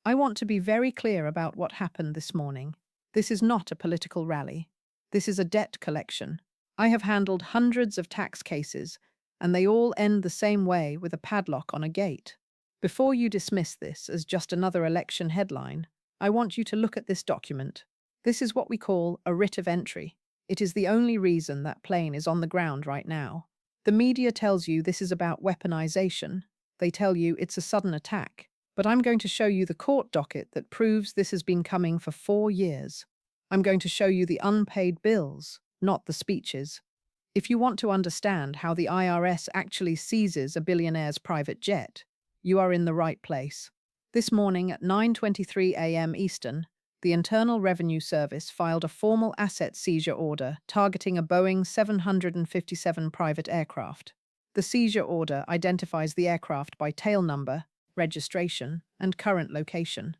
I want to be very clear about what happened this morning. This is not a political rally. This is a debt collection. I have handled hundreds of tax cases, and they all end the same way with a padlock on a gate. Before you dismiss this as just another election headline, I want you to look at this document. This is what we call a writ of entry. It is the only reason that plane is on the ground right now. The media tells you this is about weaponization. They tell you it's a sudden attack. But I'm going to show you the court docket that proves this has been coming for 4 years. I'm going to show you the unpaid bills, not the speeches. If you want to understand how the IRS actually seizes a billionaire's private jet, you are in the right place. This morning at 9:23 a.m. Eastern, the Internal Revenue Service filed a formal asset seizure order targeting a Boeing 757 private aircraft. The seizure order identifies the aircraft by tail number, registration, and current location.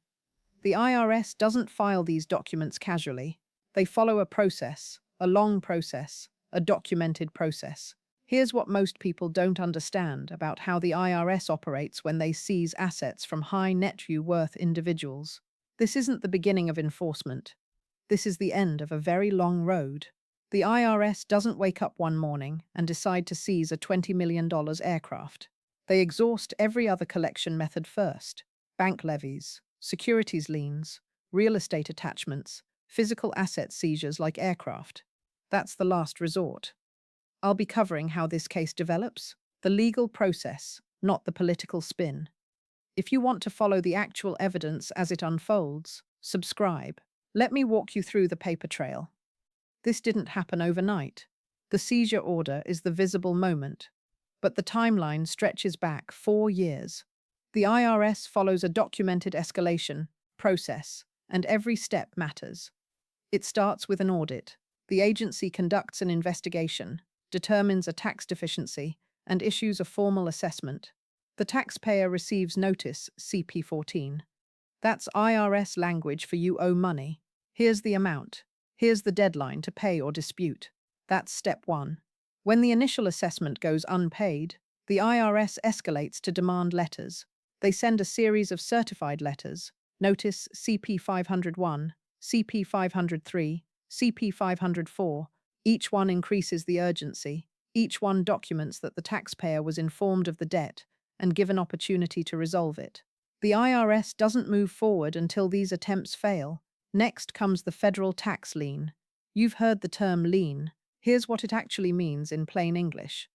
The IRS doesn't file these documents casually. They follow a process, a long process, a documented process. Here's what most people don't understand about how the IRS operates when they seize assets from high net worth individuals. This isn't the beginning of enforcement. This is the end of a very long road. The IRS doesn't wake up one morning and decide to seize a $20 million aircraft. They exhaust every other collection method first: bank levies, securities liens, real estate attachments, physical asset seizures like aircraft. That's the last resort. I'll be covering how this case develops, the legal process, not the political spin. If you want to follow the actual evidence as it unfolds, subscribe. Let me walk you through the paper trail. This didn't happen overnight. The seizure order is the visible moment, but the timeline stretches back 4 years. The IRS follows a documented escalation process, and every step matters. It starts with an audit. The agency conducts an investigation, determines a tax deficiency, and issues a formal assessment. The taxpayer receives notice CP14. That's IRS language for you owe money. Here's the amount. Here's the deadline to pay or dispute. That's step 1. When the initial assessment goes unpaid, the IRS escalates to demand letters. They send a series of certified letters, notice CP501, CP503, CP504. Each one increases the urgency. Each one documents that the taxpayer was informed of the debt and given opportunity to resolve it. The IRS doesn't move forward until these attempts fail. Next comes the federal tax lien. You've heard the term lien. Here's what it actually means in plain English.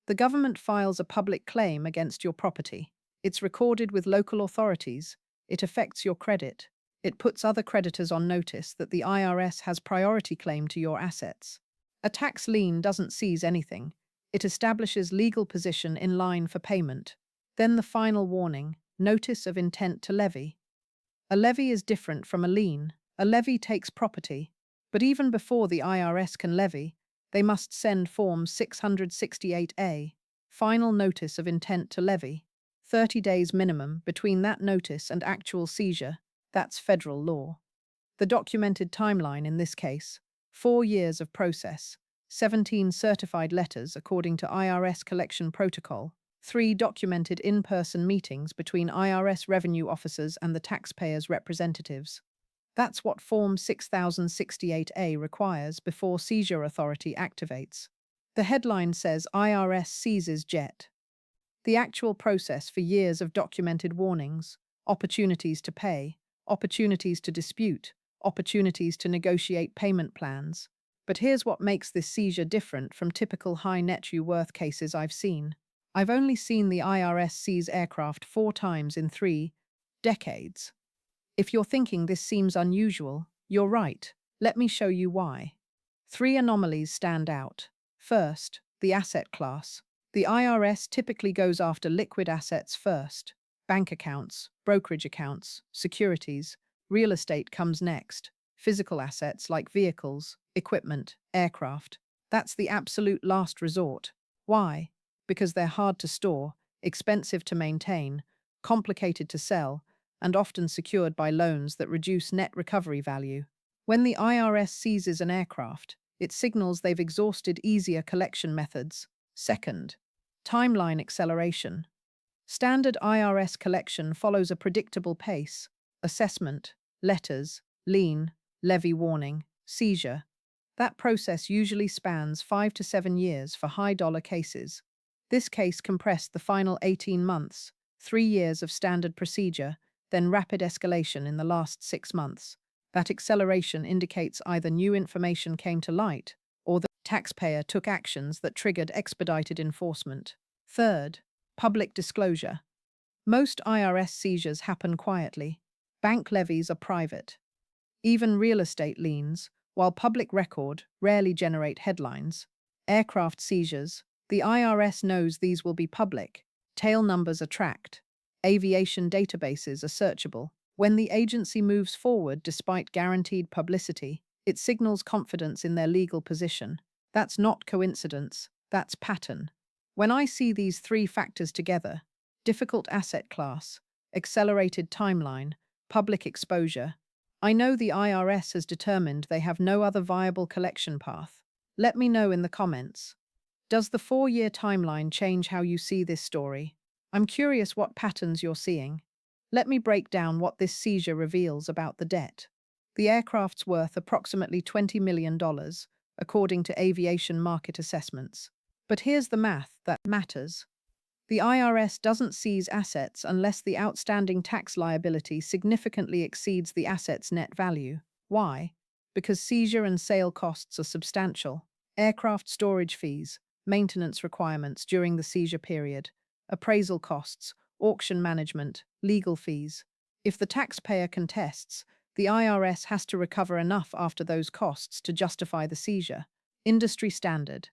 The government files a public claim against your property. It's recorded with local authorities. It affects your credit. It puts other creditors on notice that the IRS has priority claim to your assets. A tax lien doesn't seize anything. It establishes legal position in line for payment. Then the final warning, notice of intent to levy. A levy is different from a lien. A levy takes property, but even before the IRS can levy, they must send Form 668A, Final Notice of Intent to Levy, 30 days minimum between that notice and actual seizure. That's federal law. The documented timeline in this case, 4 years of process, 17 certified letters according to IRS collection protocol, 3 documented in-person meetings between IRS revenue officers and the taxpayer's representatives. That's what Form 6068A requires before seizure authority activates. The headline says IRS seizes jet. The actual process for years of documented warnings, opportunities to pay, opportunities to dispute, opportunities to negotiate payment plans. But here's what makes this seizure different from typical high net worth cases I've seen. I've only seen the IRS seize aircraft 4 times in 3 decades. If you're thinking this seems unusual, you're right. Let me show you why. 3 anomalies stand out. First, the asset class. The IRS typically goes after liquid assets first. Bank accounts, brokerage accounts, securities. Real estate comes next. Physical assets like vehicles, equipment, aircraft. That's the absolute last resort. Why? Because they're hard to store, expensive to maintain, complicated to sell, and often secured by loans that reduce net recovery value. When the IRS seizes an aircraft, it signals they've exhausted easier collection methods. Second, timeline acceleration. Standard IRS collection follows a predictable pace. assessment, letters, lien, levy warning, seizure. That process usually spans 5 to 7 years for high-dollar cases. This case compressed the final 18 months, 3 years of standard procedure, then rapid escalation in the last 6 months. That acceleration indicates either new information came to light or the taxpayer took actions that triggered expedited enforcement. Third, public disclosure. Most IRS seizures happen quietly. Bank levies are private. Even real estate liens, while public record, rarely generate headlines. Aircraft seizures, the IRS knows these will be public. Tail numbers are tracked. Aviation databases are searchable. When the agency moves forward despite guaranteed publicity, it signals confidence in their legal position. That's not coincidence, that's pattern. When I see these three factors together, difficult asset class, accelerated timeline, public exposure, I know the IRS has determined they have no other viable collection path. Let me know in the comments. Does the 4-year timeline change how you see this story? I'm curious what patterns you're seeing. Let me break down what this seizure reveals about the debt. The aircraft's worth approximately $20 million, according to aviation market assessments. But here's the math that matters. The IRS doesn't seize assets unless the outstanding tax liability significantly exceeds the asset's net value. Why? Because seizure and sale costs are substantial. Aircraft storage fees, maintenance requirements during the seizure period, appraisal costs, auction management, legal fees. If the taxpayer contests, the IRS has to recover enough after those costs to justify the seizure. Industry standard.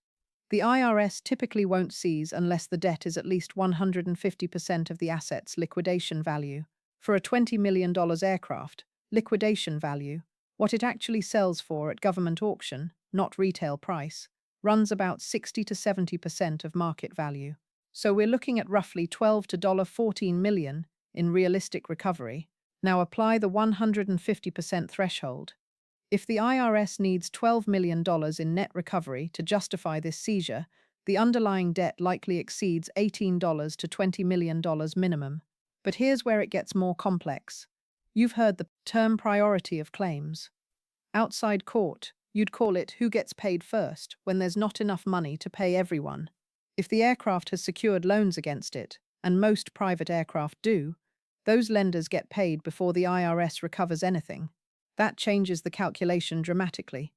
The IRS typically won't seize unless the debt is at least 150% of the asset's liquidation value. For a $20 million aircraft, liquidation value, what it actually sells for at government auction, not retail price, runs about 60 to 70% of market value. So we're looking at roughly $12 to $14 million in realistic recovery. Now apply the 150% threshold. If the IRS needs $12 million in net recovery to justify this seizure, the underlying debt likely exceeds $18 to $20 million minimum. But here's where it gets more complex. You've heard the term priority of claims. Outside court, you'd call it who gets paid first when there's not enough money to pay everyone. If the aircraft has secured loans against it, and most private aircraft do, those lenders get paid before the IRS recovers anything. That changes the calculation dramatically.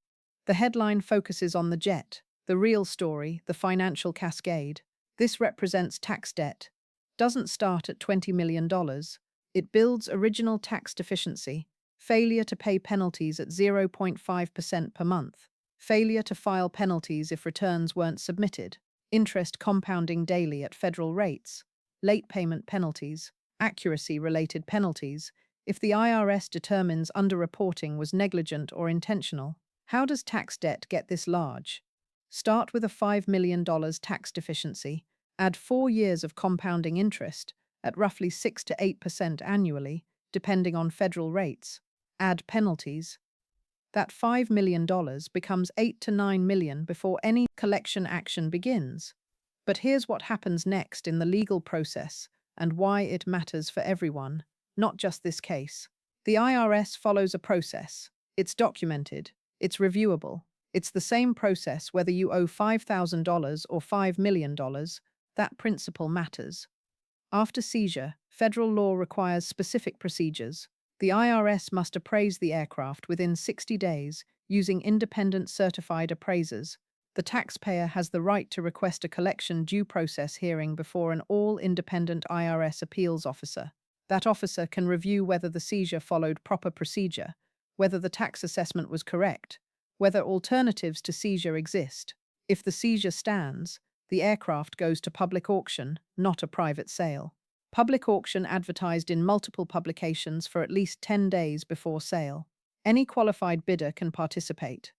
The headline focuses on the jet, the real story, the financial cascade. This represents tax debt. Doesn't start at $20 million. It builds original tax deficiency, failure to pay penalties at 0.5% per month, failure to file penalties if returns weren't submitted, interest compounding daily at federal rates, late payment penalties, accuracy-related penalties, if the IRS determines underreporting was negligent or intentional. How does tax debt get this large? Start with a $5 million tax deficiency, add 4 years of compounding interest at roughly 6 to 8% annually, depending on federal rates. Add penalties. That $5 million becomes $8 to $9 million before any collection action begins. But here's what happens next in the legal process and why it matters for everyone, not just this case. The IRS follows a process. It's documented. It's reviewable. It's the same process whether you owe $5,000 or $5 million. That principle matters. After seizure, federal law requires specific procedures. The IRS must appraise the aircraft within 60 days using independent certified appraisers. The taxpayer has the right to request a collection due process hearing before an all-independent IRS appeals officer. That officer can review whether the seizure followed proper procedure, whether the tax assessment was correct, whether alternatives to seizure exist. If the seizure stands, the aircraft goes to public auction, not a private sale. Public auction advertised in multiple publications for at least 10 days before sale. Any qualified bidder can participate.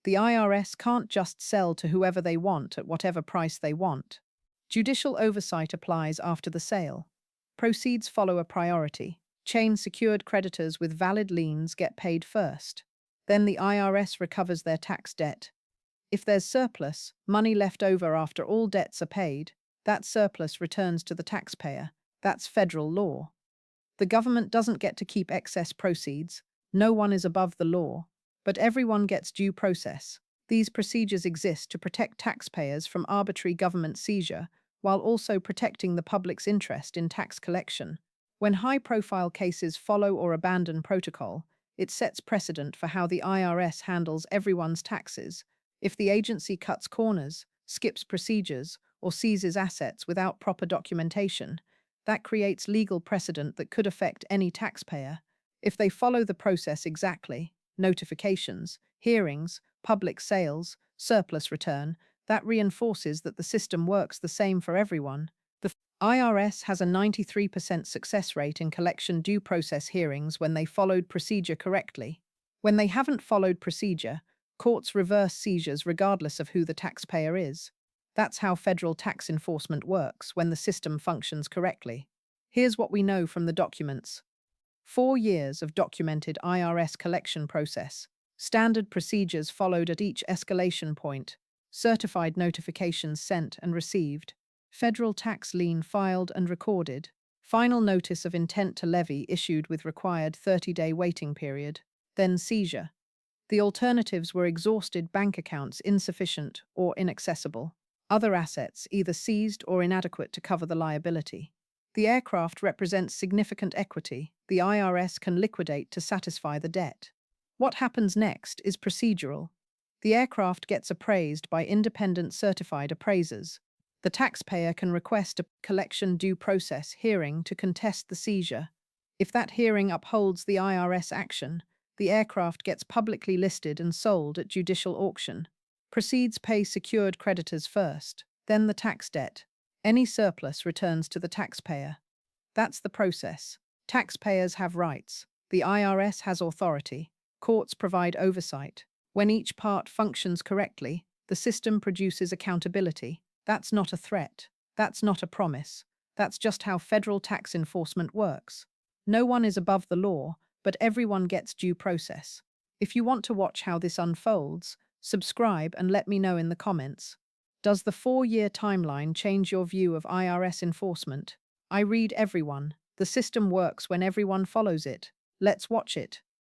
The IRS can't just sell to whoever they want at whatever price they want. Judicial oversight applies after the sale. Proceeds follow a priority. Chain-secured creditors with valid liens get paid first. Then the IRS recovers their tax debt. If there's surplus, money left over after all debts are paid, that surplus returns to the taxpayer. That's federal law. The government doesn't get to keep excess proceeds. No one is above the law. But everyone gets due process. These procedures exist to protect taxpayers from arbitrary government seizure, while also protecting the public's interest in tax collection. When high-profile cases follow or abandon protocol, it sets precedent for how the IRS handles everyone's taxes. If the agency cuts corners, skips procedures, or seizes assets without proper documentation, that creates legal precedent that could affect any taxpayer. If they follow the process exactly, notifications, hearings, public sales, surplus return, that reinforces that the system works the same for everyone. The IRS has a 93% success rate in collection due process hearings when they followed procedure correctly. When they haven't followed procedure, courts reverse seizures regardless of who the taxpayer is. That's how federal tax enforcement works when the system functions correctly. Here's what we know from the documents. 4 years of documented IRS collection process, standard procedures followed at each escalation point, certified notifications sent and received, federal tax lien filed and recorded, final notice of intent to levy issued with required 30-day waiting period, then seizure. The alternatives were exhausted bank accounts insufficient or inaccessible, other assets either seized or inadequate to cover the liability. The aircraft represents significant equity the IRS can liquidate to satisfy the debt. What happens next is procedural. The aircraft gets appraised by independent certified appraisers. The taxpayer can request a collection due process hearing to contest the seizure. If that hearing upholds the IRS action, the aircraft gets publicly listed and sold at judicial auction. Proceeds pay secured creditors first, then the tax debt. Any surplus returns to the taxpayer. That's the process. Taxpayers have rights. The IRS has authority. Courts provide oversight. When each part functions correctly, the system produces accountability. That's not a threat. That's not a promise. That's just how federal tax enforcement works. No one is above the law, but everyone gets due process. If you want to watch how this unfolds, subscribe and let me know in the comments. Does the 4-year timeline change your view of IRS enforcement? I read everyone. The system works when everyone follows it. Let's watch it.